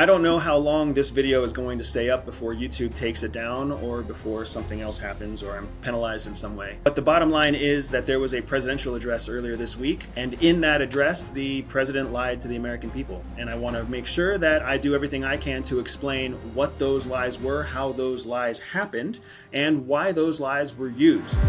I don't know how long this video is going to stay up before YouTube takes it down or before something else happens or I'm penalized in some way. But the bottom line is that there was a presidential address earlier this week, and in that address, the president lied to the American people. And I want to make sure that I do everything I can to explain what those lies were, how those lies happened, and why those lies were used.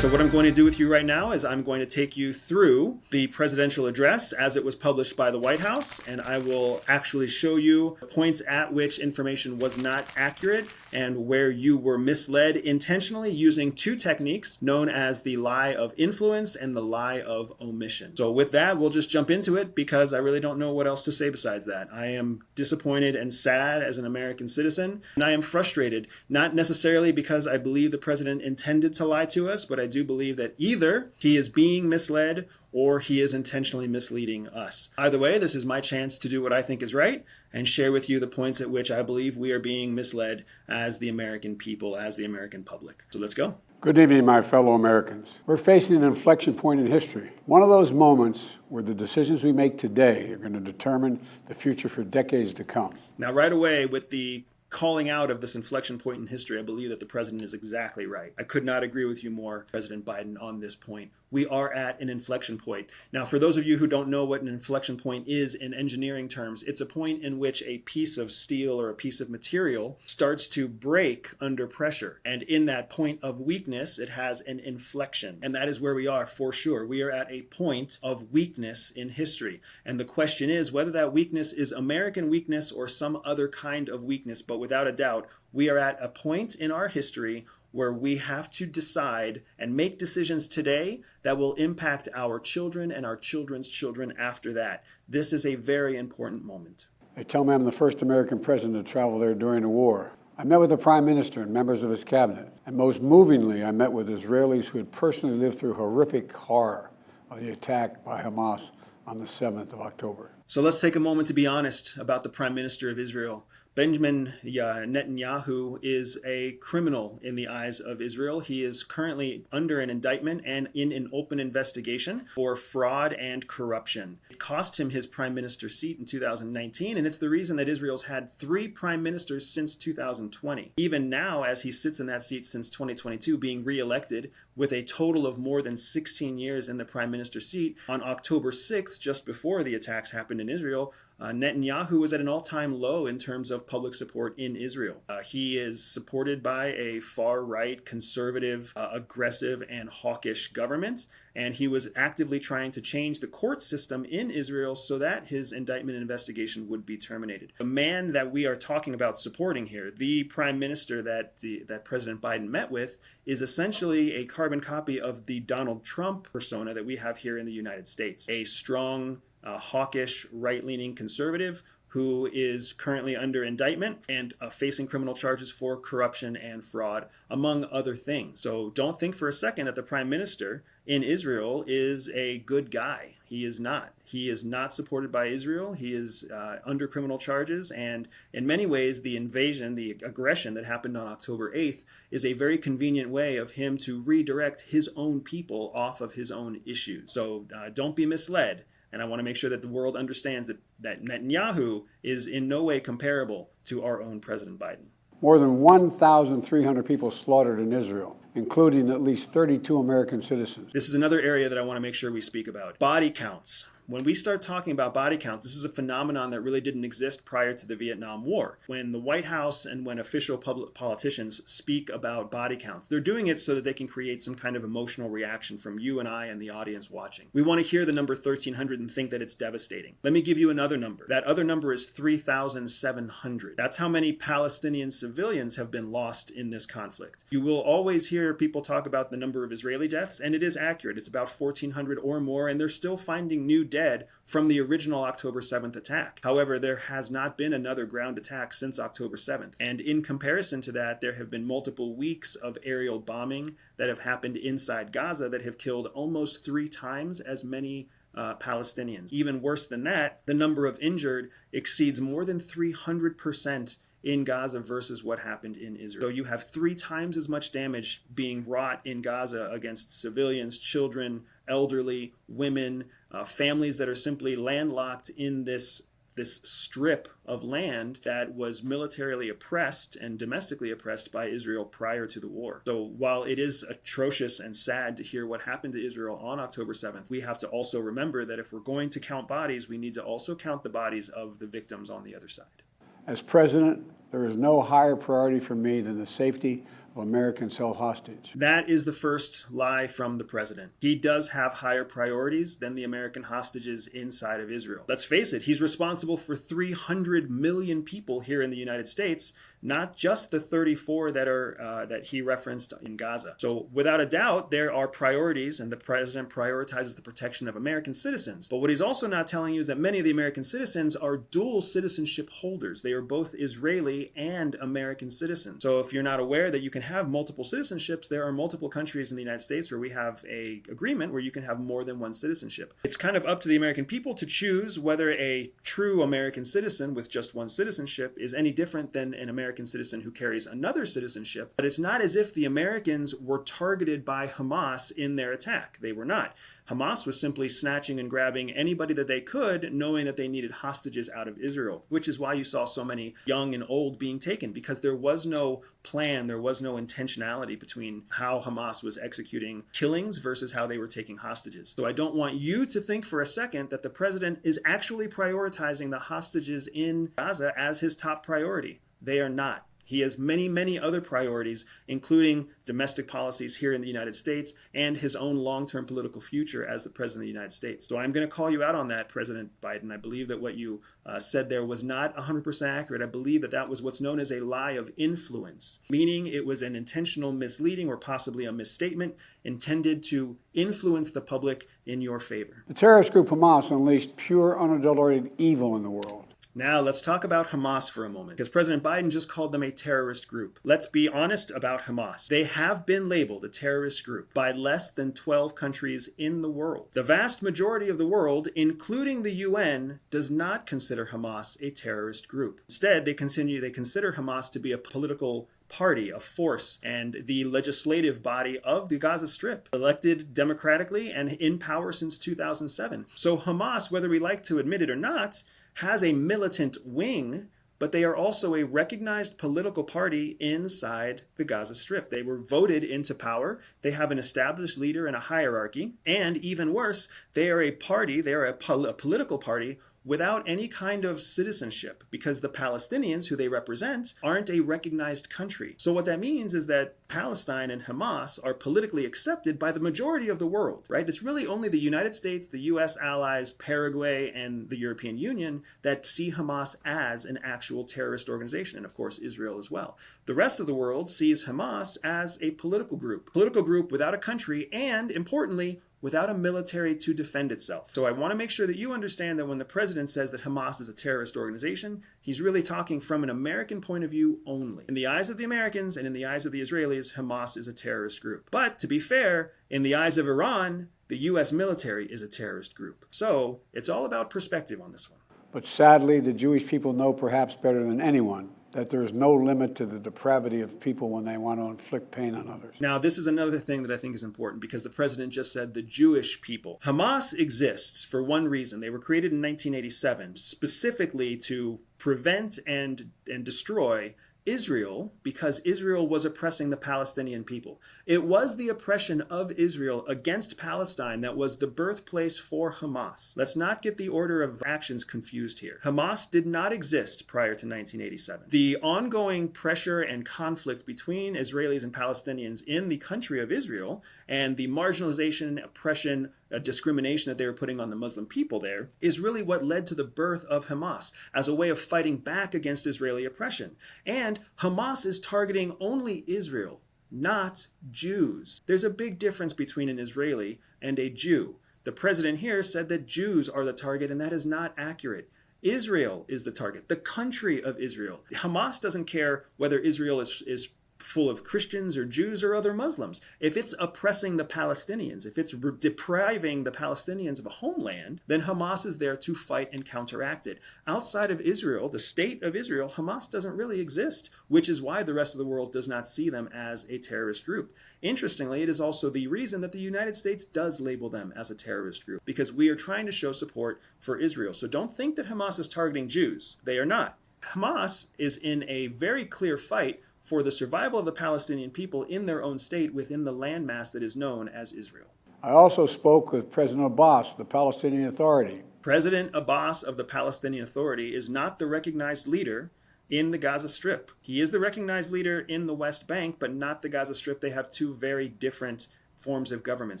So what I'm going to do with you right now is I'm going to take you through the presidential address as it was published by the White House, and I will actually show you points at which information was not accurate and where you were misled intentionally using two techniques known as the lie of influence and the lie of omission. So with that, we'll just jump into it because I really don't know what else to say besides that. I am disappointed and sad as an American citizen, and I am frustrated, not necessarily because I believe the president intended to lie to us, but I do believe that either he is being misled or he is intentionally misleading us. Either way, this is my chance to do what I think is right and share with you the points at which I believe we are being misled as the American people, as the American public. So let's go. Good evening, my fellow Americans. We're facing an inflection point in history. One of those moments where the decisions we make today are going to determine the future for decades to come. Now, right away, with the calling out of this inflection point in history, I believe that the president is exactly right. I could not agree with you more, President Biden, on this point. We are at an inflection point. Now, for those of you who don't know what an inflection point is in engineering terms, it's a point in which a piece of steel or a piece of material starts to break under pressure. And in that point of weakness, it has an inflection. And that is where we are for sure. We are at a point of weakness in history. And the question is whether that weakness is American weakness or some other kind of weakness. But without a doubt, we are at a point in our history where we have to decide and make decisions today that will impact our children and our children's children after that. This is a very important moment. They tell me I'm the first American president to travel there during the war. I met with the Prime Minister and members of his cabinet, and most movingly, I met with Israelis who had personally lived through horrific horror of the attack by Hamas on the 7th of October. So let's take a moment to be honest about the Prime Minister of Israel. Benjamin Netanyahu is a criminal in the eyes of Israel. He is currently under an indictment and in an open investigation for fraud and corruption. It cost him his prime minister seat in 2019, and it's the reason that Israel's had 3 prime ministers since 2020. Even now, as he sits in that seat since 2022, being reelected with a total of more than 16 years in the prime minister seat, on October 6th, just before the attacks happened in Israel, Netanyahu was at an all-time low in terms of public support in Israel. He is supported by a far-right, conservative, aggressive, and hawkish government, and he was actively trying to change the court system in Israel so that his indictment and investigation would be terminated. The man that we are talking about supporting here, the prime minister that President Biden met with, is essentially a carbon copy of the Donald Trump persona that we have here in the United States. A strong, hawkish, right-leaning conservative who is currently under indictment and facing criminal charges for corruption and fraud, among other things. So don't think for a second that the prime minister in Israel is a good guy. He is not. He is not supported by Israel. He is under criminal charges. And in many ways, the invasion, the aggression that happened on October 8th is a very convenient way of him to redirect his own people off of his own issues. So don't be misled. And I want to make sure that the world understands that Netanyahu is in no way comparable to our own President Biden. More than 1,300 people slaughtered in Israel, including at least 32 American citizens. This is another area that I want to make sure we speak about. Body counts. When we start talking about body counts, this is a phenomenon that really didn't exist prior to the Vietnam War. When the White House and when official public politicians speak about body counts, they're doing it so that they can create some kind of emotional reaction from you and I and the audience watching. We want to hear the number 1,300 and think that it's devastating. Let me give you another number. That other number is 3,700. That's how many Palestinian civilians have been lost in this conflict. You will always hear people talk about the number of Israeli deaths, and it is accurate. It's about 1,400 or more, and they're still finding new dead from the original October 7th attack. However, there has not been another ground attack since October 7th. And in comparison to that, there have been multiple weeks of aerial bombing that have happened inside Gaza that have killed almost 3 times as many Palestinians. Even worse than that, the number of injured exceeds more than 300% in Gaza versus what happened in Israel. So you have 3 times as much damage being wrought in Gaza against civilians, children, elderly, women, families that are simply landlocked in this strip of land that was militarily oppressed and domestically oppressed by Israel prior to the war. So while it is atrocious and sad to hear what happened to Israel on October 7th, we have to also remember that if we're going to count bodies, we need to also count the bodies of the victims on the other side. As president, there is no higher priority for me than the safety of Americans held hostage. That is the first lie from the president. He does have higher priorities than the American hostages inside of Israel. Let's face it, he's responsible for 300 million people here in the United States, not just the 34 that he referenced in Gaza. So without a doubt, there are priorities, and the president prioritizes the protection of American citizens. But what he's also not telling you is that many of the American citizens are dual citizenship holders. They are both Israeli and American citizens. So if you're not aware that you can have multiple citizenships, there are multiple countries in the United States where we have an agreement where you can have more than one citizenship. It's kind of up to the American people to choose whether a true American citizen with just one citizenship is any different than an American citizen who carries another citizenship. But it's not as if the Americans were targeted by Hamas in their attack. They were not. Hamas was simply snatching and grabbing anybody that they could, knowing that they needed hostages out of Israel, which is why you saw so many young and old being taken, because there was no plan, there was no intentionality between how Hamas was executing killings versus how they were taking hostages. So I don't want you to think for a second that the president is actually prioritizing the hostages in Gaza as his top priority. They are not. He has many, many other priorities, including domestic policies here in the United States and his own long-term political future as the President of the United States. So I'm going to call you out on that, President Biden. I believe that what you said there was not 100% accurate. I believe that that was what's known as a lie of influence, meaning it was an intentional misleading or possibly a misstatement intended to influence the public in your favor. The terrorist group Hamas unleashed pure, unadulterated evil in the world. Now, let's talk about Hamas for a moment, because President Biden just called them a terrorist group. Let's be honest about Hamas. They have been labeled a terrorist group by less than 12 countries in the world. The vast majority of the world, including the UN, does not consider Hamas a terrorist group. Instead, they consider Hamas to be a political party, a force, and the legislative body of the Gaza Strip, elected democratically and in power since 2007. So Hamas, whether we like to admit it or not, has a militant wing, but they are also a recognized political party inside the Gaza Strip. They were voted into power. They have an established leader and a hierarchy. And even worse, they are a party, they are a political party without any kind of citizenship, because the Palestinians who they represent aren't a recognized country. So what that means is that Palestine and Hamas are politically accepted by the majority of the world, right? It's really only the United States, the US allies, Paraguay, and the European Union that see Hamas as an actual terrorist organization, and of course Israel as well. The rest of the world sees Hamas as a political group without a country, and importantly, without a military to defend itself. So I want to make sure that you understand that when the president says that Hamas is a terrorist organization, he's really talking from an American point of view only. In the eyes of the Americans and in the eyes of the Israelis, Hamas is a terrorist group. But to be fair, in the eyes of Iran, the US military is a terrorist group. So it's all about perspective on this one. But sadly, the Jewish people know perhaps better than anyone that there is no limit to the depravity of people when they want to inflict pain on others. Now, this is another thing that I think is important, because the president just said the Jewish people. Hamas exists for one reason. They were created in 1987, specifically to prevent and destroy Israel, because Israel was oppressing the Palestinian people. It was the oppression of Israel against Palestine that was the birthplace for Hamas. Let's not get the order of actions confused here. Hamas did not exist prior to 1987. The ongoing pressure and conflict between Israelis and Palestinians in the country of Israel, and the marginalization, oppression, discrimination that they were putting on the Muslim people there, is really what led to the birth of Hamas as a way of fighting back against Israeli oppression. And Hamas is targeting only Israel, not Jews. There's a big difference between an Israeli and a Jew. The president here said that Jews are the target, and that is not accurate. Israel is the target, the country of Israel. Hamas doesn't care whether Israel is full of Christians or Jews or other Muslims. If it's oppressing the Palestinians, if it's depriving the Palestinians of a homeland, then Hamas is there to fight and counteract it. Outside of Israel, the state of Israel, Hamas doesn't really exist, which is why the rest of the world does not see them as a terrorist group. Interestingly, it is also the reason that the United States does label them as a terrorist group, because we are trying to show support for Israel. So don't think that Hamas is targeting Jews. They are not. Hamas is in a very clear fight for the survival of the Palestinian people in their own state within the landmass that is known as Israel. I also spoke with President Abbas, the Palestinian Authority. President Abbas of the Palestinian Authority is not the recognized leader in the Gaza Strip. He is the recognized leader in the West Bank, but not the Gaza Strip. They have two very different forms of government.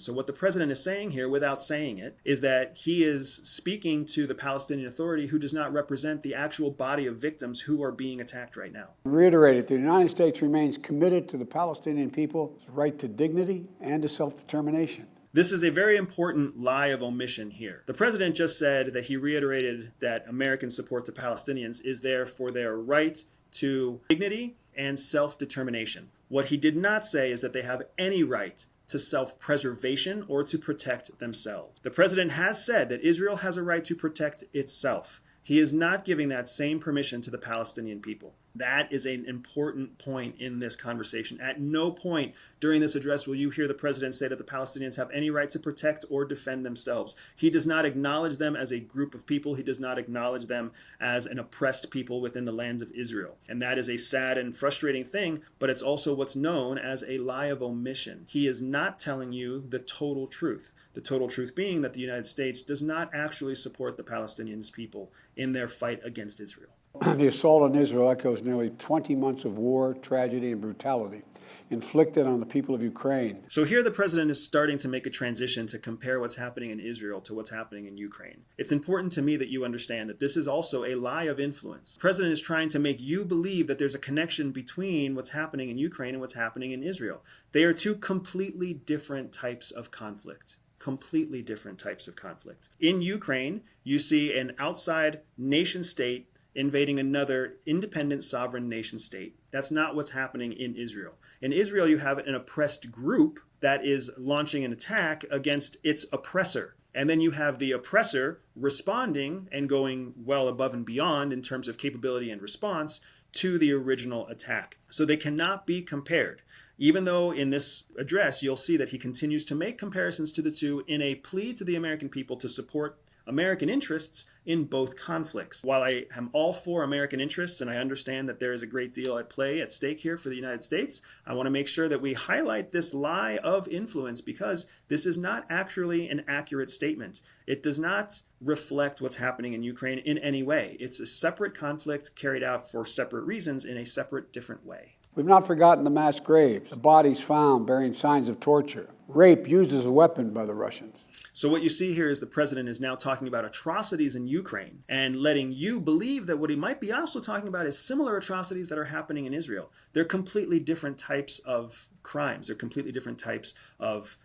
So what the president is saying here, without saying it, is that he is speaking to the Palestinian Authority, who does not represent the actual body of victims who are being attacked right now. Reiterated, the United States remains committed to the Palestinian people's right to dignity and to self-determination. This is a very important lie of omission here. The president just said that he reiterated that American support to Palestinians is there for their right to dignity and self-determination. What he did not say is that they have any right to self-preservation or to protect themselves. The president has said that Israel has a right to protect itself. He is not giving that same permission to the Palestinian people. That is an important point in this conversation. At no point during this address will you hear the president say that the Palestinians have any right to protect or defend themselves. He does not acknowledge them as a group of people. He does not acknowledge them as an oppressed people within the lands of Israel. And that is a sad and frustrating thing, but it's also what's known as a lie of omission. He is not telling you the total truth. The total truth being that the United States does not actually support the Palestinian people in their fight against Israel. The assault on Israel echoes nearly 20 months of war, tragedy, and brutality inflicted on the people of Ukraine. So here the president is starting to make a transition to compare what's happening in Israel to what's happening in Ukraine. It's important to me that you understand that this is also a lie of influence. The president is trying to make you believe that there's a connection between what's happening in Ukraine and what's happening in Israel. They are two completely different types of conflict. Completely different types of conflict. In Ukraine, you see an outside nation state invading another independent sovereign nation state. That's not what's happening in Israel. In Israel, you have an oppressed group that is launching an attack against its oppressor. And then you have the oppressor responding and going well above and beyond in terms of capability and response to the original attack. So they cannot be compared. Even though in this address, you'll see that he continues to make comparisons to the two in a plea to the American people to support American interests in both conflicts. While I am all for American interests and I understand that there is a great deal at play, at stake here for the United States, I want to make sure that we highlight this lie of influence because this is not actually an accurate statement. It does not reflect what's happening in Ukraine in any way. It's a separate conflict carried out for separate reasons in a separate, different way. We've not forgotten the mass graves, the bodies found bearing signs of torture, rape used as a weapon by the Russians. So what you see here is the president is now talking about atrocities in Ukraine and letting you believe that what he might be also talking about is similar atrocities that are happening in Israel. They're completely different types of crimes. They're completely different types of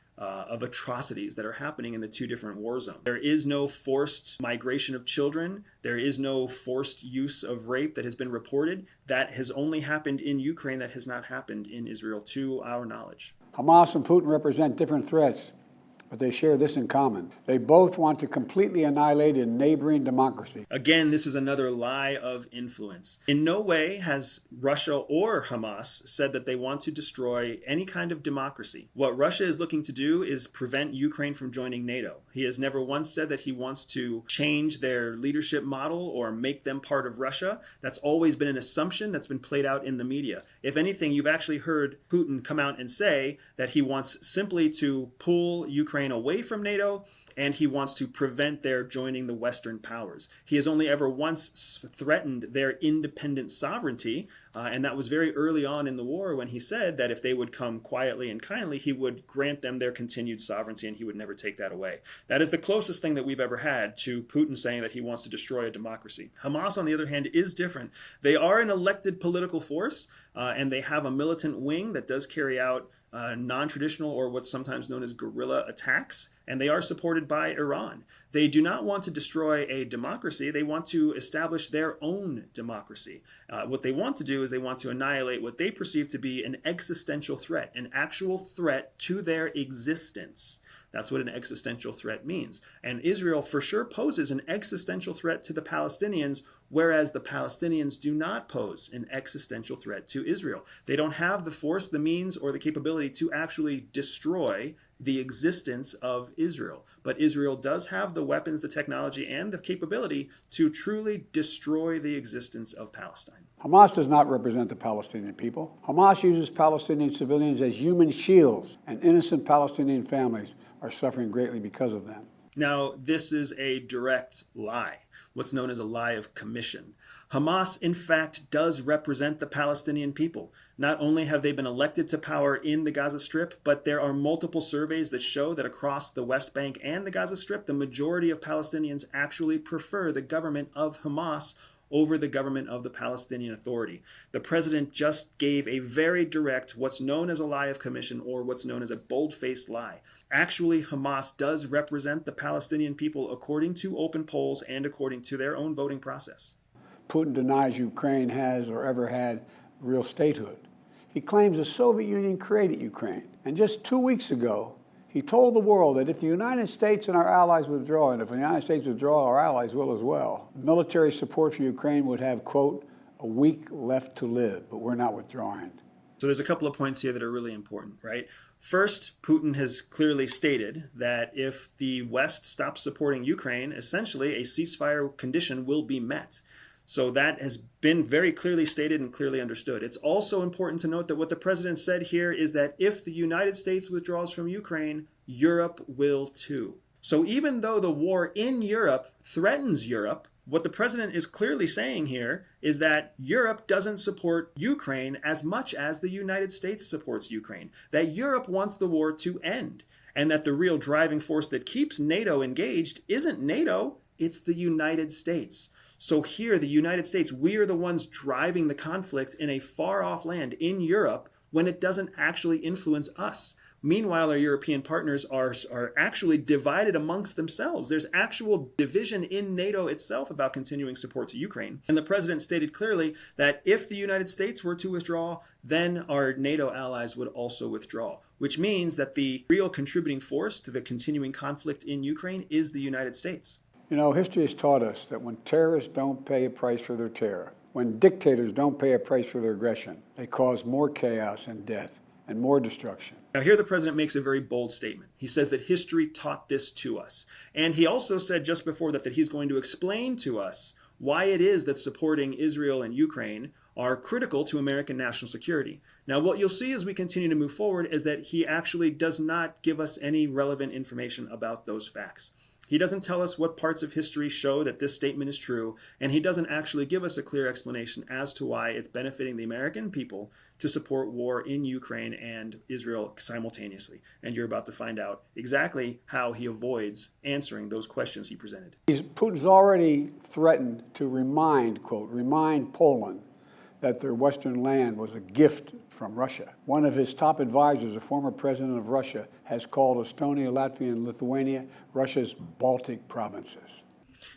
atrocities that are happening in the two different war zones. There is no forced migration of children. There is no forced use of rape that has been reported. That has only happened in Ukraine. That has not happened in Israel, to our knowledge. Hamas and Putin represent different threats, but they share this in common. They both want to completely annihilate a neighboring democracy. Again, this is another lie of influence. In no way has Russia or Hamas said that they want to destroy any kind of democracy. What Russia is looking to do is prevent Ukraine from joining NATO. He has never once said that he wants to change their leadership model or make them part of Russia. That's always been an assumption that's been played out in the media. If anything, you've actually heard Putin come out and say that he wants simply to pull Ukraine away from NATO, and he wants to prevent their joining the Western powers. He has only ever once threatened their independent sovereignty, and that was very early on in the war when he said that if they would come quietly and kindly, he would grant them their continued sovereignty and he would never take that away. That is the closest thing that we've ever had to Putin saying that he wants to destroy a democracy. Hamas, on the other hand, is different. They are an elected political force, and they have a militant wing that does carry out non-traditional or what's sometimes known as guerrilla attacks. and they are supported by Iran. They do not want to destroy a democracy. They want to establish their own democracy. What they want to do is they want to annihilate what they perceive to be an existential threat, an actual threat to their existence. That's what an existential threat means. And Israel for sure poses an existential threat to the Palestinians, whereas the Palestinians do not pose an existential threat to Israel. They don't have the force, the means, or the capability to actually destroy the existence of Israel. But Israel does have the weapons, the technology, and the capability to truly destroy the existence of Palestine. Hamas does not represent the Palestinian people. Hamas uses Palestinian civilians as human shields, and innocent Palestinian families are suffering greatly because of them. Now, this is a direct lie, what's known as a lie of commission. Hamas, in fact, does represent the Palestinian people. Not only have they been elected to power in the Gaza Strip, but there are multiple surveys that show that across the West Bank and the Gaza Strip, the majority of Palestinians actually prefer the government of Hamas over the government of the Palestinian Authority. The president just gave a very direct, what's known as a lie of commission, or what's known as a bold-faced lie. Actually, Hamas does represent the Palestinian people according to open polls and according to their own voting process. Putin denies Ukraine has or ever had real statehood. He claims the Soviet Union created Ukraine. And just 2 weeks ago, he told the world that if the United States and our allies withdraw, and if the United States withdraw, our allies will as well, military support for Ukraine would have, quote, a week left to live, but we're not withdrawing. So there's a couple of points here that are really important, right? First, Putin has clearly stated that if the West stops supporting Ukraine, essentially a ceasefire condition will be met. So that has been very clearly stated and clearly understood. It's also important to note that what the president said here is that if the United States withdraws from Ukraine, Europe will too. So even though the war in Europe threatens Europe, what the president is clearly saying here is that Europe doesn't support Ukraine as much as the United States supports Ukraine, that Europe wants the war to end, and that the real driving force that keeps NATO engaged isn't NATO, it's the United States. So here, the United States, we are the ones driving the conflict in a far-off land in Europe when it doesn't actually influence us. Meanwhile, our European partners are actually divided amongst themselves. There's actual division in NATO itself about continuing support to Ukraine. And the president stated clearly that if the United States were to withdraw, then our NATO allies would also withdraw, which means that the real contributing force to the continuing conflict in Ukraine is the United States. You know, history has taught us that when terrorists don't pay a price for their terror, when dictators don't pay a price for their aggression, they cause more chaos and death and more destruction. Now here the president makes a very bold statement. He says that history taught this to us. And he also said just before that he's going to explain to us why it is that supporting Israel and Ukraine are critical to American national security. Now, what you'll see as we continue to move forward is that he actually does not give us any relevant information about those facts. He doesn't tell us what parts of history show that this statement is true, and he doesn't actually give us a clear explanation as to why it's benefiting the American people to support war in Ukraine and Israel simultaneously. And you're about to find out exactly how he avoids answering those questions he presented. Putin's already threatened to remind Poland that their Western land was a gift from Russia. One of his top advisors, a former president of Russia, has called Estonia, Latvia, and Lithuania Russia's Baltic provinces.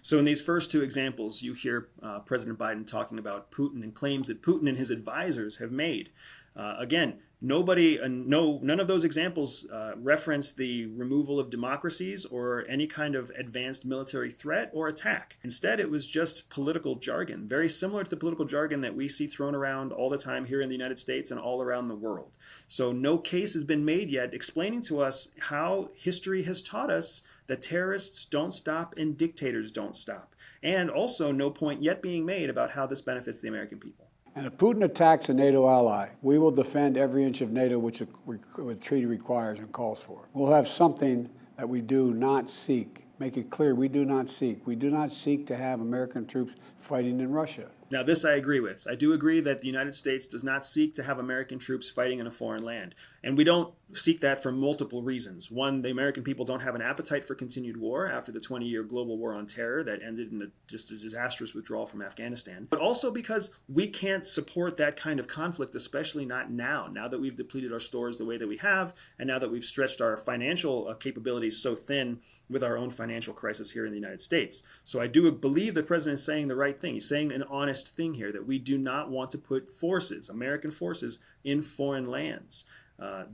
So in these first two examples, you hear President Biden talking about Putin and claims that Putin and his advisors have made. Again, none of those examples reference the removal of democracies or any kind of advanced military threat or attack. Instead, it was just political jargon, very similar to the political jargon that we see thrown around all the time here in the United States and all around the world. So no case has been made yet explaining to us how history has taught us that terrorists don't stop and dictators don't stop. And also no point yet being made about how this benefits the American people. And if Putin attacks a NATO ally, we will defend every inch of NATO which the treaty requires and calls for. We'll have something that we do not seek. Make it clear, we do not seek. We do not seek to have American troops fighting in Russia. Now, this I agree with. I do agree that the United States does not seek to have American troops fighting in a foreign land. And we don't seek that for multiple reasons. One, the American people don't have an appetite for continued war after the 20-year global war on terror that ended in just a disastrous withdrawal from Afghanistan. But also because we can't support that kind of conflict, especially not now that we've depleted our stores the way that we have, and now that we've stretched our financial capabilities so thin with our own financial crisis here in the United States. So I do believe the president is saying the right thing. He's saying an honest thing here, that we do not want to put forces, American forces, in foreign lands.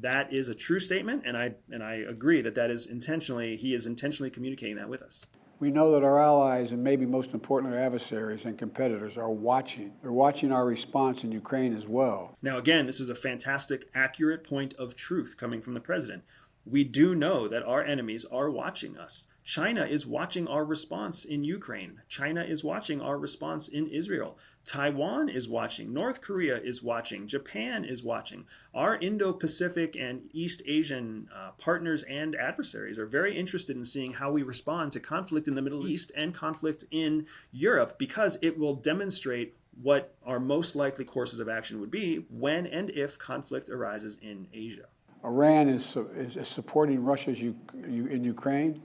That is a true statement, and I agree that he is intentionally communicating that with us. We know that our allies, and maybe most importantly our adversaries and competitors, are watching. They're watching our response in Ukraine as well. Now again, this is a fantastic, accurate point of truth coming from the president. We do know that our enemies are watching us. China is watching our response in Ukraine. China is watching our response in Israel. Taiwan is watching. North Korea is watching. Japan is watching. Our Indo-Pacific and East Asian partners and adversaries are very interested in seeing how we respond to conflict in the Middle East and conflict in Europe, because it will demonstrate what our most likely courses of action would be when and if conflict arises in Asia. Iran is supporting Russia in Ukraine,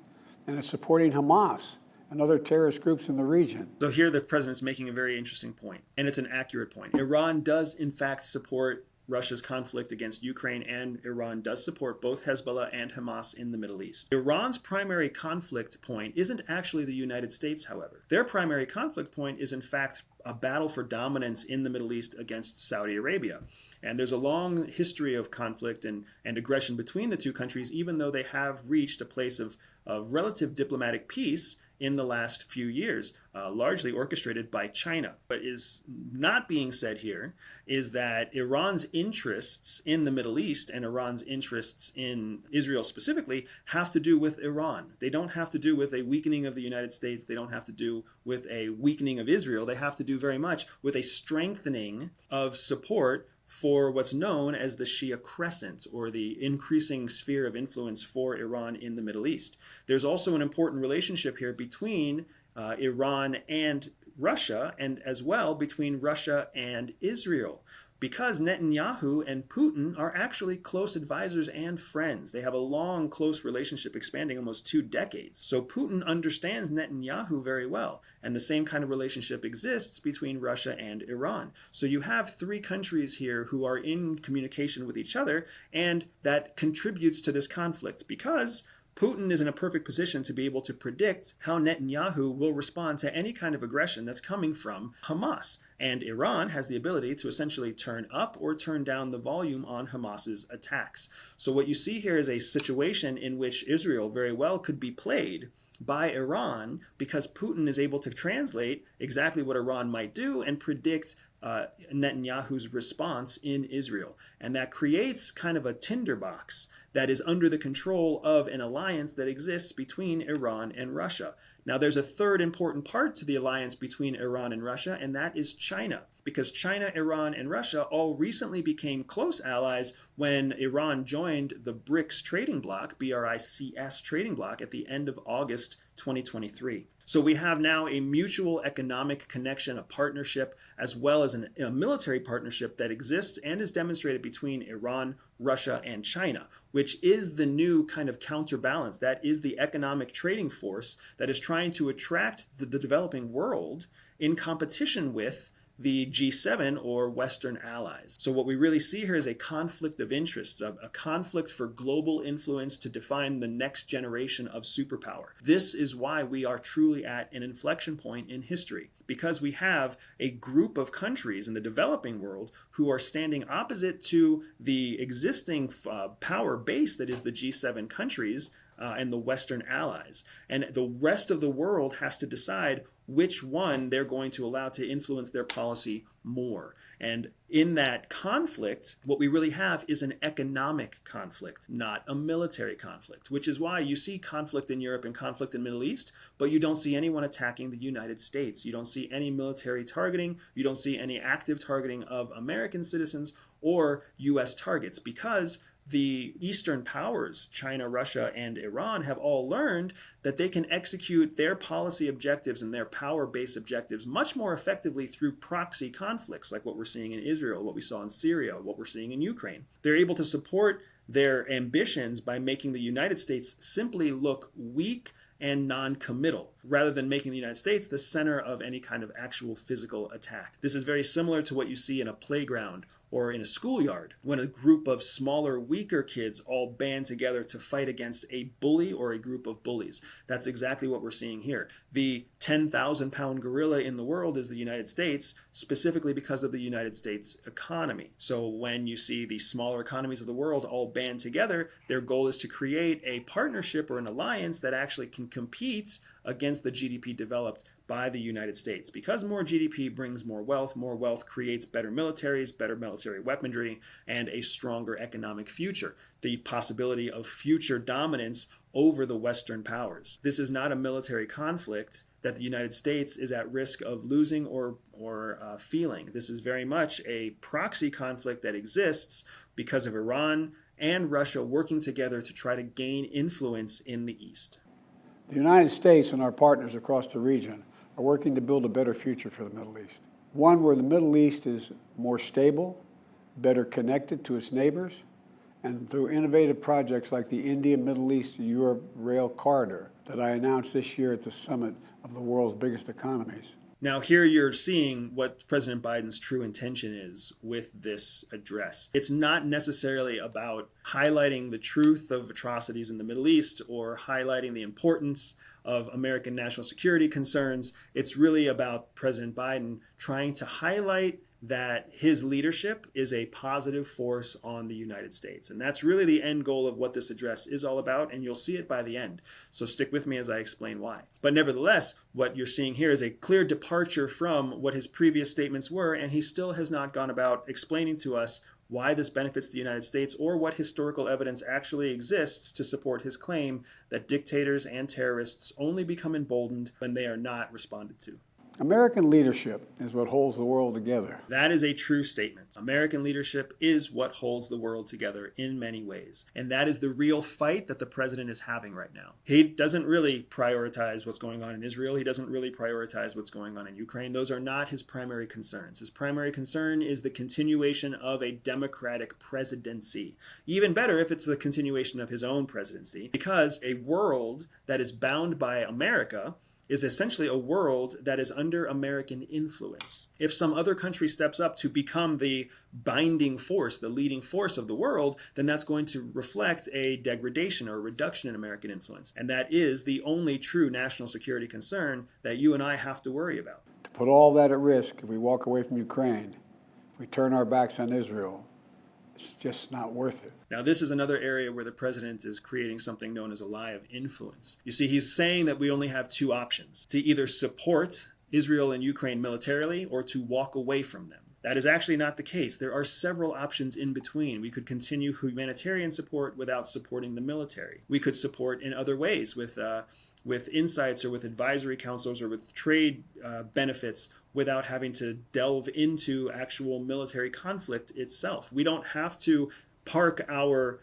and it's supporting Hamas and other terrorist groups in the region. So here the president's making a very interesting point, and it's an accurate point. Iran does in fact support Russia's conflict against Ukraine, and Iran does support both Hezbollah and Hamas in the Middle East. Iran's primary conflict point isn't actually the United States, however. Their primary conflict point is in fact a battle for dominance in the Middle East against Saudi Arabia. And there's a long history of conflict and aggression between the two countries, even though they have reached a place of relative diplomatic peace in the last few years, largely orchestrated by China. What is not being said here is that Iran's interests in the Middle East and Iran's interests in Israel specifically have to do with Iran. They don't have to do with a weakening of the United States. They don't have to do with a weakening of Israel. They have to do very much with a strengthening of support for what's known as the Shia Crescent, or the increasing sphere of influence for Iran in the Middle East. There's also an important relationship here between Iran and Russia, and as well between Russia and Israel, because Netanyahu and Putin are actually close advisors and friends. They have a long, close relationship expanding almost 2 decades. So Putin understands Netanyahu very well, and the same kind of relationship exists between Russia and Iran. So you have 3 countries here who are in communication with each other, and that contributes to this conflict, because Putin is in a perfect position to be able to predict how Netanyahu will respond to any kind of aggression that's coming from Hamas. And Iran has the ability to essentially turn up or turn down the volume on Hamas's attacks. So what you see here is a situation in which Israel very well could be played by Iran, because Putin is able to translate exactly what Iran might do and predict Netanyahu's response in Israel. And that creates kind of a tinderbox that is under the control of an alliance that exists between Iran and Russia. Now, there's a third important part to the alliance between Iran and Russia, and that is China. Because China, Iran, and Russia all recently became close allies when Iran joined the BRICS trading bloc, BRICS trading bloc, at the end of August 2023. So we have now a mutual economic connection, a partnership, as well as a military partnership that exists and is demonstrated between Iran, Russia, and China, which is the new kind of counterbalance. That is the economic trading force that is trying to attract the developing world in competition with the G7 or Western allies. So what we really see here is a conflict of interests, a conflict for global influence to define the next generation of superpower. This is why we are truly at an inflection point in history, because we have a group of countries in the developing world who are standing opposite to the existing power base that is the G7 countries and the Western allies. And the rest of the world has to decide which one they're going to allow to influence their policy more. And in that conflict, what we really have is an economic conflict, not a military conflict, which is why you see conflict in Europe and conflict in the Middle East, but you don't see anyone attacking the United States. You don't see any military targeting. You don't see any active targeting of American citizens or U.S. targets, because the Eastern powers, China, Russia, and Iran, have all learned that they can execute their policy objectives and their power-based objectives much more effectively through proxy conflicts, like what we're seeing in Israel, what we saw in Syria, what we're seeing in Ukraine. They're able to support their ambitions by making the United States simply look weak and non-committal, rather than making the United States the center of any kind of actual physical attack. This is very similar to what you see in a playground or in a schoolyard, when a group of smaller, weaker kids all band together to fight against a bully or a group of bullies. That's exactly what we're seeing here. The 10,000-pound gorilla in the world is the United States, specifically because of the United States economy. So when you see the smaller economies of the world all band together, their goal is to create a partnership or an alliance that actually can compete against the GDP developed by the United States. Because more GDP brings more wealth creates better militaries, better military weaponry, and a stronger economic future. The possibility of future dominance over the Western powers. This is not a military conflict that the United States is at risk of losing or feeling. This is very much a proxy conflict that exists because of Iran and Russia working together to try to gain influence in the East. The United States and our partners across the region are working to build a better future for the Middle East. One where the Middle East is more stable, better connected to its neighbors, and through innovative projects like the India-Middle East-Europe Rail Corridor that I announced this year at the summit of the world's biggest economies. Now, here you're seeing what President Biden's true intention is with this address. It's not necessarily about highlighting the truth of atrocities in the Middle East or highlighting the importance of American national security concerns. It's really about President Biden trying to highlight that his leadership is a positive force on the United States. And that's really the end goal of what this address is all about, and you'll see it by the end. So stick with me as I explain why. But nevertheless, what you're seeing here is a clear departure from what his previous statements were, and he still has not gone about explaining to us why this benefits the United States or what historical evidence actually exists to support his claim that dictators and terrorists only become emboldened when they are not responded to. American leadership is what holds the world together. That is a true statement. American leadership is what holds the world together in many ways. And that is the real fight that the president is having right now. He doesn't really prioritize what's going on in Israel. He doesn't really prioritize what's going on in Ukraine. Those are not his primary concerns. His primary concern is the continuation of a democratic presidency. Even better if it's the continuation of his own presidency, because a world that is bound by America is essentially a world that is under American influence. If some other country steps up to become the binding force, the leading force of the world, then that's going to reflect a degradation or a reduction in American influence. And that is the only true national security concern that you and I have to worry about. To put all that at risk, if we walk away from Ukraine, if we turn our backs on Israel, it's just not worth it. Now, this is another area where the president is creating something known as a lie of influence. You see, he's saying that we only have two options: to either support Israel and Ukraine militarily or to walk away from them. That is actually not the case. There are several options in between. We could continue humanitarian support without supporting the military. We could support in other ways with insights or with advisory councils or with trade benefits without having to delve into actual military conflict itself. We don't have to park our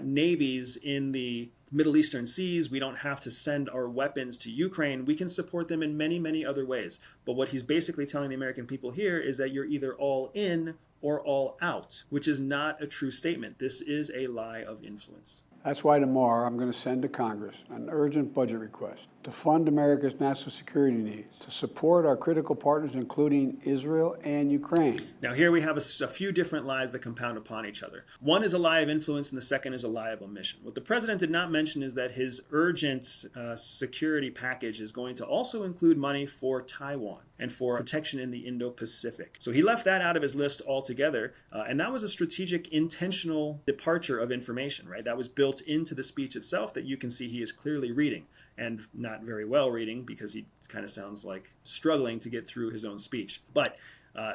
navies in the Middle Eastern seas. We don't have to send our weapons to Ukraine. We can support them in many, many other ways. But what he's basically telling the American people here is that you're either all in or all out, which is not a true statement. This is a lie of influence. That's why tomorrow I'm going to send to Congress an urgent budget request to fund America's national security needs, to support our critical partners, including Israel and Ukraine. Now, here we have a few different lies that compound upon each other. One is a lie of influence, and the second is a lie of omission. What the president did not mention is that his urgent security package is going to also include money for Taiwan and for protection in the Indo-Pacific. So he left that out of his list altogether, and that was a strategic, intentional departure of information, right? That was built into the speech itself that you can see he is clearly reading, and not very well reading, because he kind of sounds like struggling to get through his own speech. But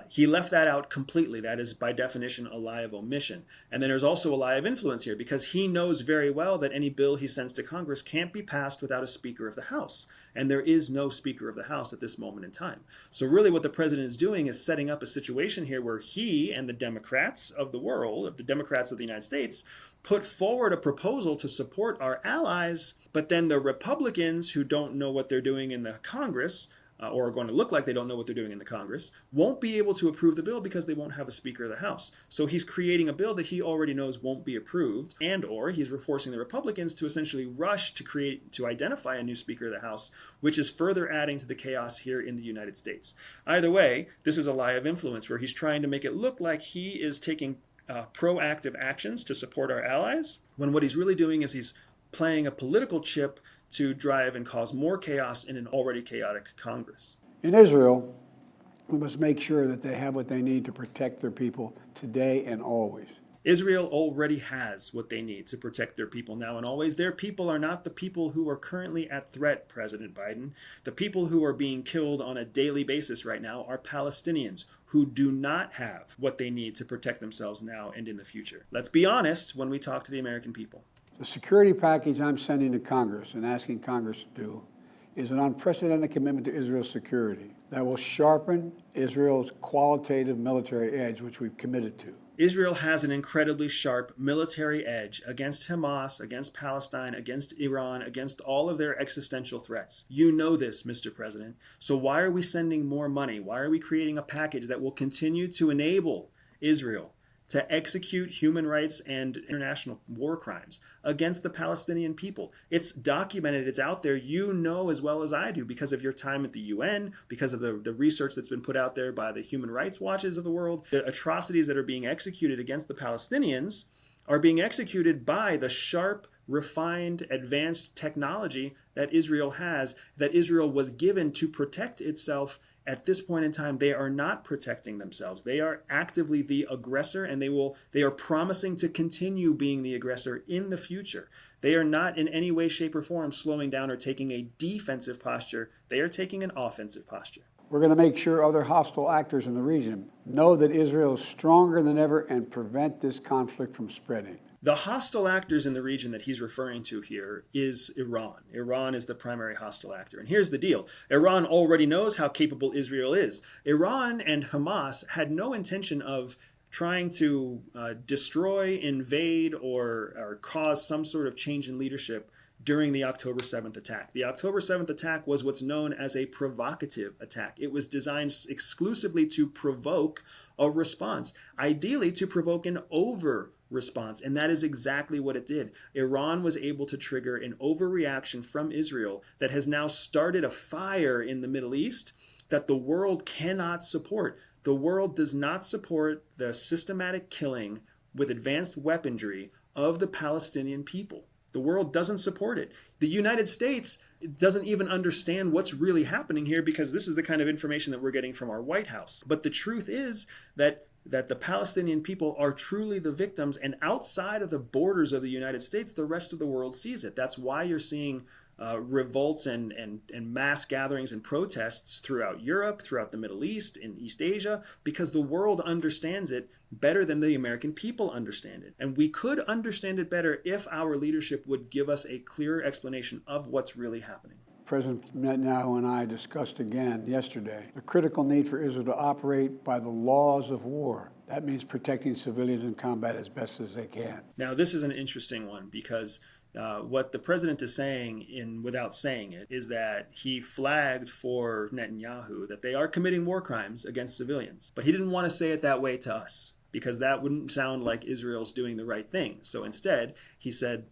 He left that out completely. That is, by definition, a lie of omission. And then there's also a lie of influence here, because he knows very well that any bill he sends to Congress can't be passed without a Speaker of the House. And there is no Speaker of the House at this moment in time. So really what the president is doing is setting up a situation here where he and the Democrats of the world, the Democrats of the United States, put forward a proposal to support our allies, but then the Republicans, who don't know what they're doing in the Congress, or are going to look like they don't know what they're doing in the Congress, won't be able to approve the bill because they won't have a Speaker of the House. So he's creating a bill that he already knows won't be approved, and or he's forcing the Republicans to essentially rush to identify a new Speaker of the House, which is further adding to the chaos here in the United States. Either way, this is a lie of influence where he's trying to make it look like he is taking proactive actions to support our allies, when what he's really doing is he's playing a political chip to drive and cause more chaos in an already chaotic Congress. In Israel, we must make sure that they have what they need to protect their people today and always. Israel already has what they need to protect their people now and always. Their people are not the people who are currently at threat, President Biden. The people who are being killed on a daily basis right now are Palestinians who do not have what they need to protect themselves now and in the future. Let's be honest when we talk to the American people. The security package I'm sending to Congress and asking Congress to do is an unprecedented commitment to Israel's security that will sharpen Israel's qualitative military edge, which we've committed to. Israel has an incredibly sharp military edge against Hamas, against Palestine, against Iran, against all of their existential threats. You know this, Mr. President. So why are we sending more money? Why are we creating a package that will continue to enable Israel to execute human rights and international war crimes against the Palestinian people? It's documented, it's out there. You know as well as I do, because of your time at the UN, because of the research that's been put out there by the human rights watches of the world. The atrocities that are being executed against the Palestinians are being executed by the sharp, refined, advanced technology that Israel has, that Israel was given to protect itself. At this point in time, they are not protecting themselves. They are actively the aggressor, and they are promising to continue being the aggressor in the future. They are not in any way, shape, or form slowing down or taking a defensive posture. They are taking an offensive posture. We're going to make sure other hostile actors in the region know that Israel is stronger than ever and prevent this conflict from spreading. The hostile actors in the region that he's referring to here is Iran. Iran is the primary hostile actor. And here's the deal. Iran already knows how capable Israel is. Iran and Hamas had no intention of trying to destroy, invade, or cause some sort of change in leadership during the October 7th attack. The October 7th attack was what's known as a provocative attack. It was designed exclusively to provoke a response, ideally to provoke an response, and that is exactly what it did. Iran was able to trigger an overreaction from Israel that has now started a fire in the Middle East that the world cannot support. The world does not support the systematic killing with advanced weaponry of the Palestinian people. The world doesn't support it. The United States doesn't even understand what's really happening here, because this is the kind of information that we're getting from our White House. But the truth is that the Palestinian people are truly the victims, and outside of the borders of the United States, the rest of the world sees it. That's why you're seeing revolts and mass gatherings and protests throughout Europe, throughout the Middle East, in East Asia, because the world understands it better than the American people understand it. And we could understand it better if our leadership would give us a clearer explanation of what's really happening. President Netanyahu and I discussed again yesterday the critical need for Israel to operate by the laws of war. That means protecting civilians in combat as best as they can. Now, this is an interesting one, because what the president is saying, without saying it, is that he flagged for Netanyahu that they are committing war crimes against civilians. But he didn't want to say it that way to us, because that wouldn't sound like Israel's doing the right thing. So instead, he said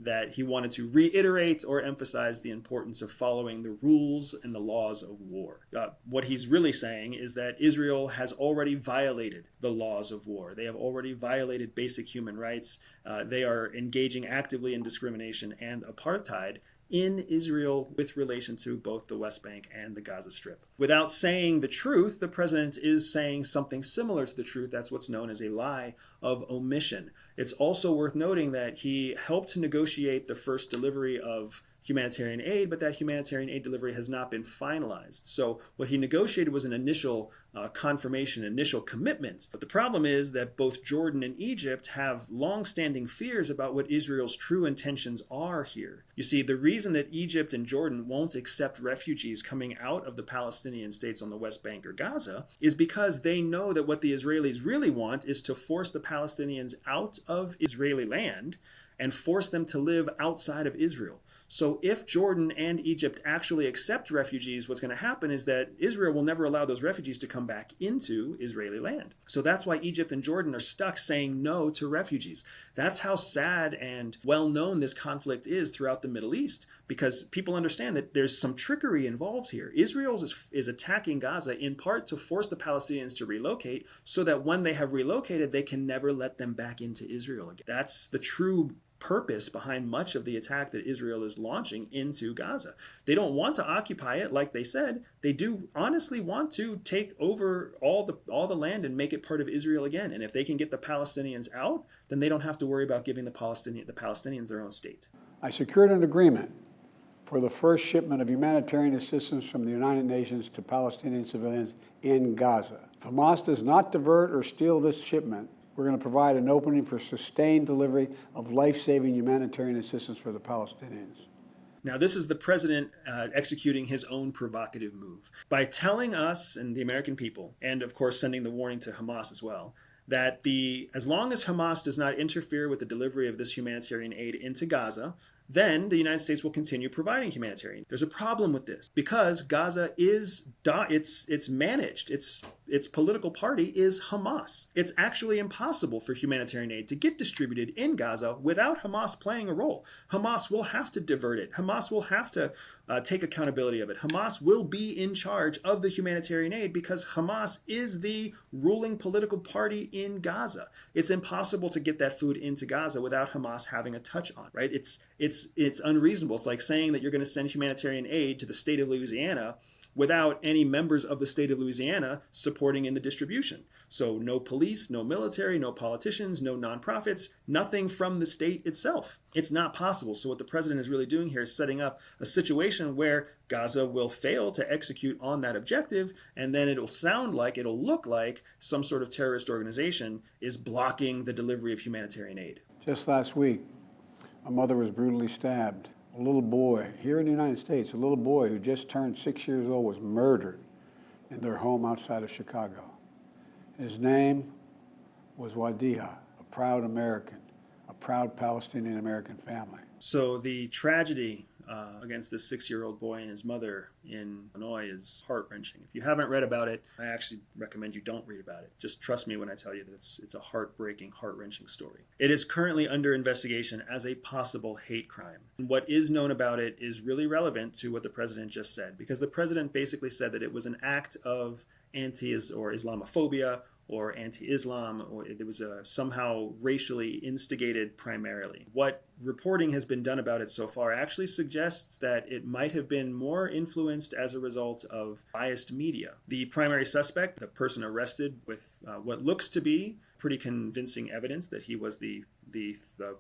that he wanted to reiterate or emphasize the importance of following the rules and the laws of war. What he's really saying is that Israel has already violated the laws of war. They have already violated basic human rights. They are engaging actively in discrimination and apartheid in Israel with relation to both the West Bank and the Gaza Strip. Without saying the truth, the president is saying something similar to the truth. That's what's known as a lie of omission. It's also worth noting that he helped negotiate the first delivery of humanitarian aid, but that humanitarian aid delivery has not been finalized. So what he negotiated was an initial confirmation, initial commitment. But the problem is that both Jordan and Egypt have long-standing fears about what Israel's true intentions are here. You see, the reason that Egypt and Jordan won't accept refugees coming out of the Palestinian states on the West Bank or Gaza is because they know that what the Israelis really want is to force the Palestinians out of Israeli land and force them to live outside of Israel. So if Jordan and Egypt actually accept refugees, what's going to happen is that Israel will never allow those refugees to come back into Israeli land. So that's why Egypt and Jordan are stuck saying no to refugees. That's how sad and well known this conflict is throughout the Middle East, because people understand that there's some trickery involved here. Israel is attacking Gaza in part to force the Palestinians to relocate so that when they have relocated, they can never let them back into Israel again. That's the true purpose behind much of the attack that Israel is launching into Gaza. They don't want to occupy it like they said. They do honestly want to take over all the land and make it part of Israel again. And if they can get the Palestinians out, then they don't have to worry about giving the Palestinians their own state. I secured an agreement for the first shipment of humanitarian assistance from the United Nations to Palestinian civilians in Gaza. If Hamas does not divert or steal this shipment, we're going to provide an opening for sustained delivery of life-saving humanitarian assistance for the Palestinians. Now, this is the president executing his own provocative move. By telling us and the American people, and of course sending the warning to Hamas as well, that as long as Hamas does not interfere with the delivery of this humanitarian aid into Gaza, then the United States will continue providing humanitarian. There's a problem with this because Gaza it's managed. Its political party is Hamas. It's actually impossible for humanitarian aid to get distributed in Gaza without Hamas playing a role. Hamas will have to divert it. Hamas will have to take accountability of it. Hamas will be in charge of the humanitarian aid because Hamas is the ruling political party in Gaza. It's impossible to get that food into Gaza without Hamas having a touch on it, right? It's unreasonable. It's like saying that you're going to send humanitarian aid to the state of Louisiana without any members of the state of Louisiana supporting in the distribution. So no police, no military, no politicians, no nonprofits, nothing from the state itself. It's not possible. So what the president is really doing here is setting up a situation where Gaza will fail to execute on that objective, and then it'll look like some sort of terrorist organization is blocking the delivery of humanitarian aid. Just last week, a mother was brutally stabbed. A little boy here in the United States, a little boy who just turned 6 years old, was murdered in their home outside of Chicago. His name was Wadiha, a proud American, a proud Palestinian American family. So the tragedy against this 6-year-old boy and his mother in Illinois is heart-wrenching. If you haven't read about it, I actually recommend you don't read about it. Just trust me when I tell you that it's a heartbreaking, heart-wrenching story. It is currently under investigation as a possible hate crime. And what is known about it is really relevant to what the president just said, because the president basically said that it was an act of Islamophobia or anti-Islam, or it was somehow racially instigated primarily. What reporting has been done about it so far actually suggests that it might have been more influenced as a result of biased media. The primary suspect, the person arrested with what looks to be pretty convincing evidence that he was the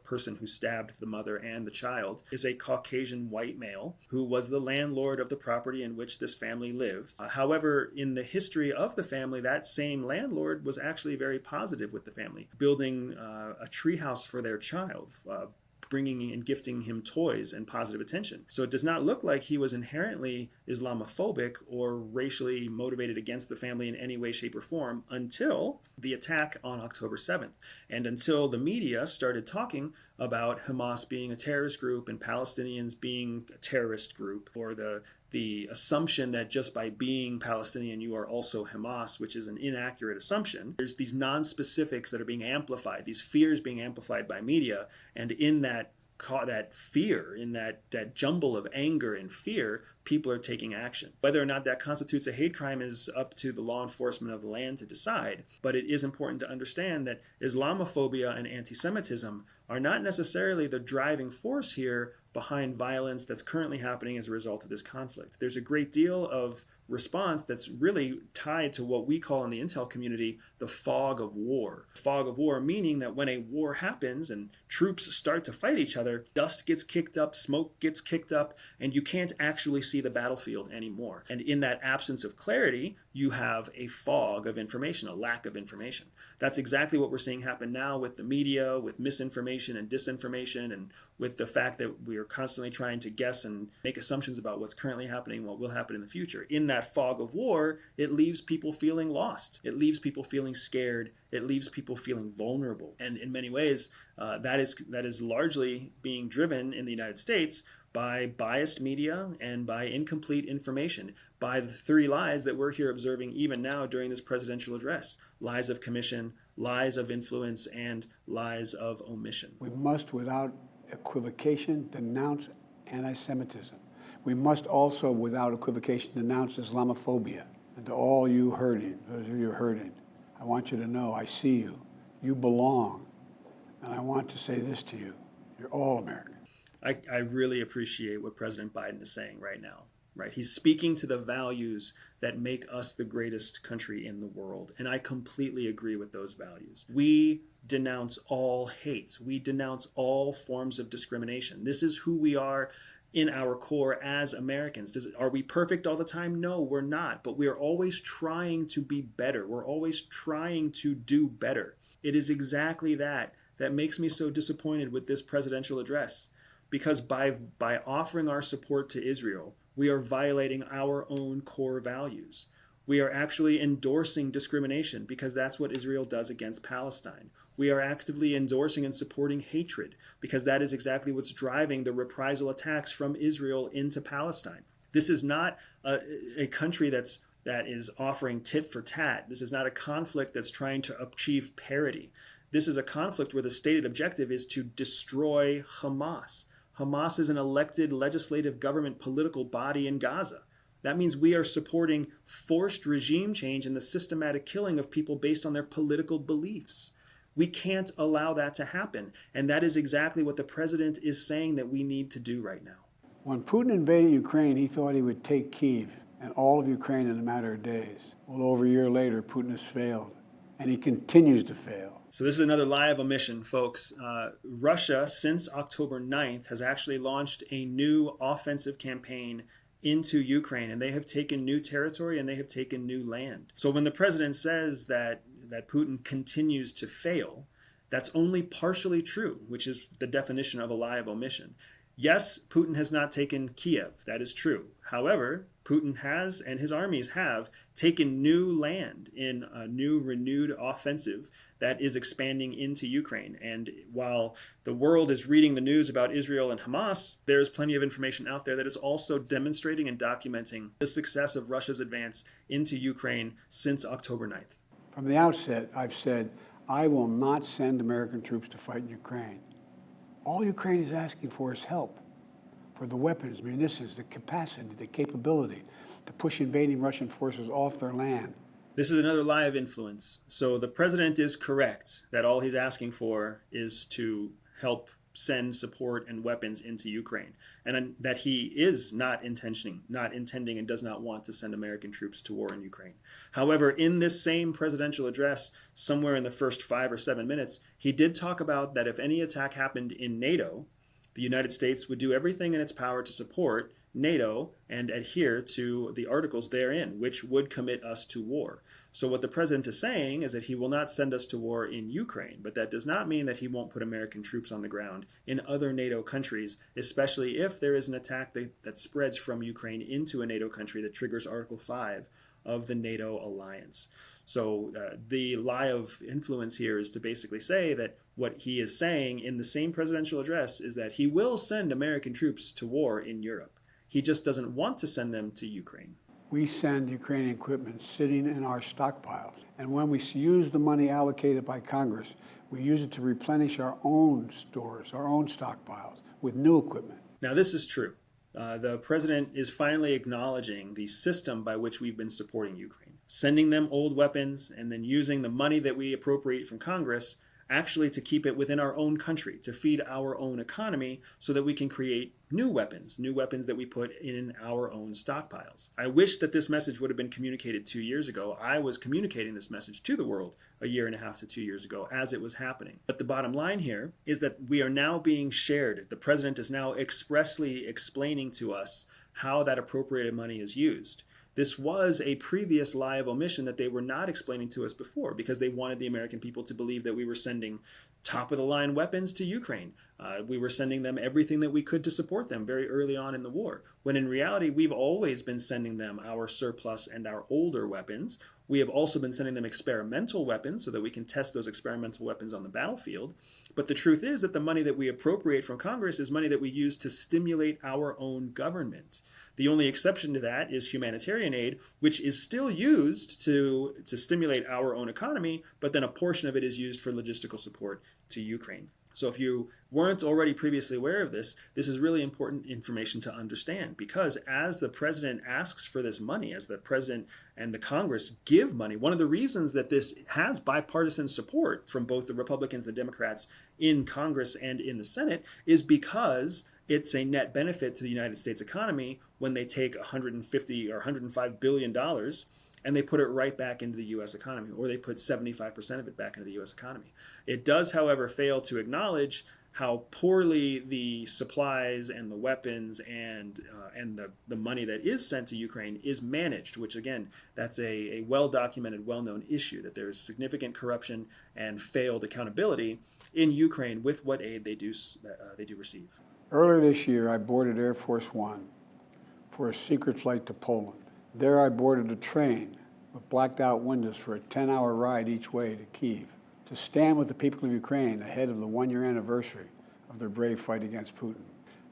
person who stabbed the mother and the child, is a Caucasian white male who was the landlord of the property in which this family lived. However, in the history of the family, that same landlord was actually very positive with the family, building a treehouse for their child, bringing and gifting him toys and positive attention. So it does not look like he was inherently Islamophobic or racially motivated against the family in any way, shape, or form until the attack on October 7th. And until the media started talking about Hamas being a terrorist group and Palestinians being a terrorist group, or the assumption that just by being Palestinian you are also Hamas, which is an inaccurate assumption. There's these non-specifics that are being amplified, these fears being amplified by media, and in that fear, in that jumble of anger and fear, people are taking action. Whether or not that constitutes a hate crime is up to the law enforcement of the land to decide, but it is important to understand that Islamophobia and anti-Semitism are not necessarily the driving force here behind violence that's currently happening as a result of this conflict. There's a great deal of response that's really tied to what we call in the intel community the fog of war. Fog of war meaning that when a war happens and troops start to fight each other, dust gets kicked up, smoke gets kicked up, and you can't actually see the battlefield anymore. And in that absence of clarity, you have a fog of information, a lack of information. That's exactly what we're seeing happen now with the media, with misinformation and disinformation, and with the fact that we are constantly trying to guess and make assumptions about what's currently happening, what will happen in the future. In that fog of war, it leaves people feeling lost. It leaves people feeling scared. It leaves people feeling vulnerable. And in many ways, that is largely being driven in the United States by biased media and by incomplete information, by the three lies that we're here observing even now during this presidential address: lies of commission, lies of influence, and lies of omission. We must, without equivocation, denounce anti-Semitism. We must also, without equivocation, denounce Islamophobia. And to all you hurting, those of you hurting, I want you to know I see you. You belong. And I want to say this to you: you're all American. I really appreciate what President Biden is saying right now. Right? He's speaking to the values that make us the greatest country in the world. And I completely agree with those values. We denounce all hate. We denounce all forms of discrimination. This is who we are in our core as Americans. Are we perfect all the time? No, we're not. But we are always trying to be better. We're always trying to do better. It is exactly that makes me so disappointed with this presidential address. Because by offering our support to Israel, we are violating our own core values. We are actually endorsing discrimination because that's what Israel does against Palestine. We are actively endorsing and supporting hatred because that is exactly what's driving the reprisal attacks from Israel into Palestine. This is not a country that is offering tit for tat. This is not a conflict that's trying to achieve parity. This is a conflict where the stated objective is to destroy Hamas. Hamas is an elected legislative government political body in Gaza. That means we are supporting forced regime change and the systematic killing of people based on their political beliefs. We can't allow that to happen. And that is exactly what the president is saying that we need to do right now. When Putin invaded Ukraine, he thought he would take Kyiv and all of Ukraine in a matter of days. Well, over a year later, Putin has failed, and he continues to fail. So this is another lie of omission, folks. Russia, since October 9th, has actually launched a new offensive campaign into Ukraine, and they have taken new territory and they have taken new land. So when the president says that Putin continues to fail, that's only partially true, which is the definition of a lie of omission. Yes, Putin has not taken Kiev. That is true. However, Putin has, and his armies have, taken new land in a new renewed offensive that is expanding into Ukraine. And while the world is reading the news about Israel and Hamas, there's plenty of information out there that is also demonstrating and documenting the success of Russia's advance into Ukraine since October 9th. From the outset, I've said, I will not send American troops to fight in Ukraine. All Ukraine is asking for is help, for the weapons, munitions, the capacity, the capability to push invading Russian forces off their land. This is another lie of influence. So the president is correct that all he's asking for is to help send support and weapons into Ukraine, and that he is not intending and does not want to send American troops to war in Ukraine. However, in this same presidential address, somewhere in the first 5 or 7 minutes, he did talk about that if any attack happened in NATO, the United States would do everything in its power to support NATO and adhere to the articles therein, which would commit us to war. So what the president is saying is that he will not send us to war in Ukraine, but that does not mean that he won't put American troops on the ground in other NATO countries, especially if there is an attack that spreads from Ukraine into a NATO country that triggers Article 5 of the NATO alliance. So the lie of influence here is to basically say that what he is saying in the same presidential address is that he will send American troops to war in Europe. He just doesn't want to send them to Ukraine. We send Ukrainian equipment sitting in our stockpiles. And when we use the money allocated by Congress, we use it to replenish our own stores, our own stockpiles with new equipment. Now, this is true. The president is finally acknowledging the system by which we've been supporting Ukraine, sending them old weapons and then using the money that we appropriate from Congress actually to keep it within our own country, to feed our own economy so that we can create new weapons that we put in our own stockpiles. I wish that this message would have been communicated 2 years ago. I was communicating this message to the world a year and a half to 2 years ago as it was happening. But the bottom line here is that we are now being shared. The president is now expressly explaining to us how that appropriated money is used. This was a previous lie of omission that they were not explaining to us before because they wanted the American people to believe that we were sending top-of-the-line weapons to Ukraine. We were sending them everything that we could to support them very early on in the war, when in reality, we've always been sending them our surplus and our older weapons. We have also been sending them experimental weapons so that we can test those experimental weapons on the battlefield. But the truth is that the money that we appropriate from Congress is money that we use to stimulate our own government. The only exception to that is humanitarian aid, which is still used to stimulate our own economy, but then a portion of it is used for logistical support to Ukraine. So if you weren't already previously aware of this, this is really important information to understand, because as the president asks for this money, as the president and the Congress give money, one of the reasons that this has bipartisan support from both the Republicans and the Democrats in Congress and in the Senate is because it's a net benefit to the United States economy when they take $150 or $105 billion and they put it right back into the U.S. economy, or they put 75% of it back into the U.S. economy. It does, however, fail to acknowledge how poorly the supplies and the weapons and the money that is sent to Ukraine is managed, which again, that's a well-documented, well-known issue, that there is significant corruption and failed accountability in Ukraine with what aid they do receive. Earlier this year, I boarded Air Force One for a secret flight to Poland. There I boarded a train with blacked out windows for a 10-hour ride each way to Kyiv, to stand with the people of Ukraine ahead of the one-year anniversary of their brave fight against Putin.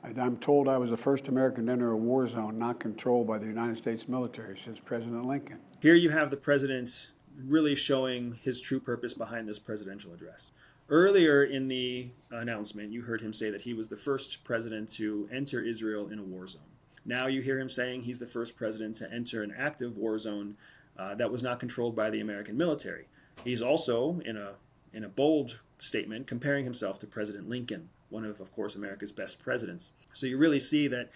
I'm told I was the first American to enter a war zone not controlled by the United States military since President Lincoln. Here you have the president really showing his true purpose behind this presidential address. Earlier in the announcement, you heard him say that he was the first president to enter Israel in a war zone. Now you hear him saying he's the first president to enter an active war zone that was not controlled by the American military. He's also, in a bold statement, comparing himself to President Lincoln, one of course, America's best presidents. So you really see that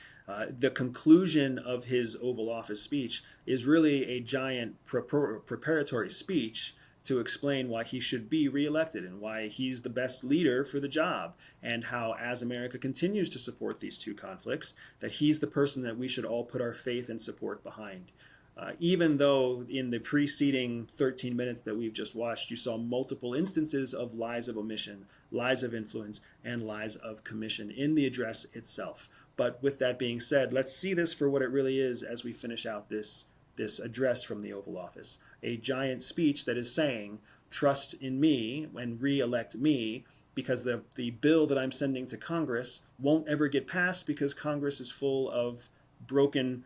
the conclusion of his Oval Office speech is really a giant preparatory speech to explain why he should be reelected and why he's the best leader for the job, and how, as America continues to support these two conflicts, that he's the person that we should all put our faith and support behind. Even though in the preceding 13 minutes that we've just watched, you saw multiple instances of lies of omission, lies of influence, and lies of commission in the address itself. But with that being said, let's see this for what it really is as we finish out this address from the Oval Office. A giant speech that is saying, trust in me and re-elect me, because the bill that I'm sending to Congress won't ever get passed because Congress is full of broken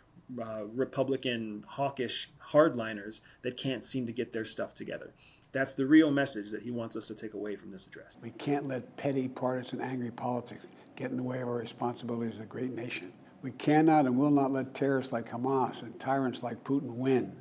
Republican hawkish hardliners that can't seem to get their stuff together. That's the real message that he wants us to take away from this address. We can't let petty, partisan, angry politics get in the way of our responsibilities as a great nation. We cannot and will not let terrorists like Hamas and tyrants like Putin win.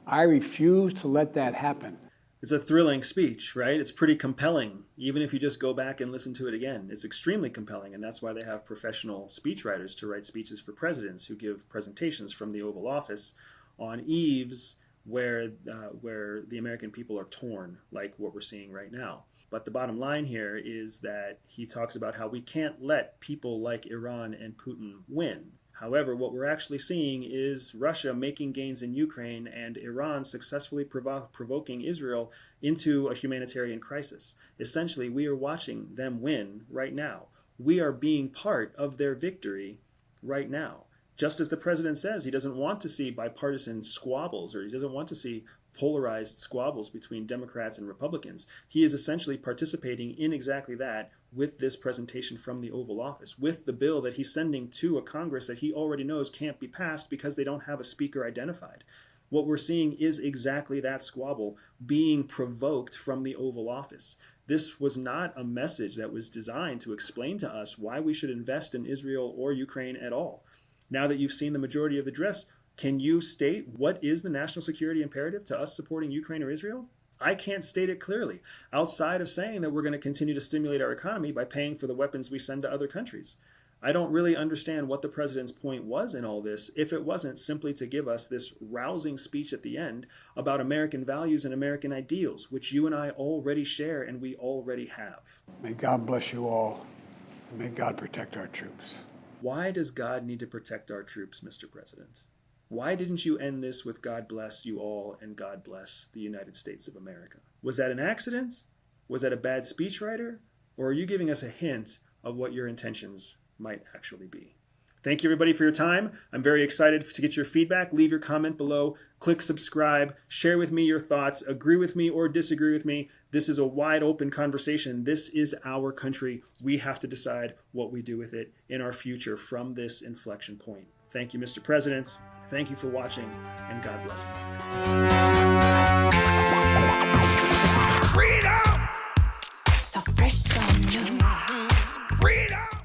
I refuse to let that happen. It's a thrilling speech, right? It's pretty compelling. Even if you just go back and listen to it again, it's extremely compelling. And that's why they have professional speechwriters to write speeches for presidents who give presentations from the Oval Office on eves where the American people are torn, like what we're seeing right now. But the bottom line here is that he talks about how we can't let people like Iran and Putin win. However, what we're actually seeing is Russia making gains in Ukraine and Iran successfully provoking Israel into a humanitarian crisis. Essentially, we are watching them win right now. We are being part of their victory right now. Just as the president says, he doesn't want to see bipartisan squabbles, or he doesn't want to see polarized squabbles between Democrats and Republicans. He is essentially participating in exactly that with this presentation from the Oval Office, with the bill that he's sending to a Congress that he already knows can't be passed because they don't have a speaker identified. What we're seeing is exactly that squabble being provoked from the Oval Office. This was not a message that was designed to explain to us why we should invest in Israel or Ukraine at all. Now that you've seen the majority of the address, can you state what is the national security imperative to us supporting Ukraine or Israel? I can't state it clearly, outside of saying that we're going to continue to stimulate our economy by paying for the weapons we send to other countries. I don't really understand what the president's point was in all this if it wasn't simply to give us this rousing speech at the end about American values and American ideals, which you and I already share and we already have. May God bless you all, and may God protect our troops. Why does God need to protect our troops, Mr. President? Why didn't you end this with God bless you all and God bless the United States of America? Was that an accident? Was that a bad speechwriter? Or are you giving us a hint of what your intentions might actually be? Thank you, everybody, for your time. I'm very excited to get your feedback. Leave your comment below. Click subscribe. Share with me your thoughts. Agree with me or disagree with me. This is a wide open conversation. This is our country. We have to decide what we do with it in our future from this inflection point. Thank you, Mr. President. Thank you for watching, and God bless you. Freedom! So fresh, so new. Freedom!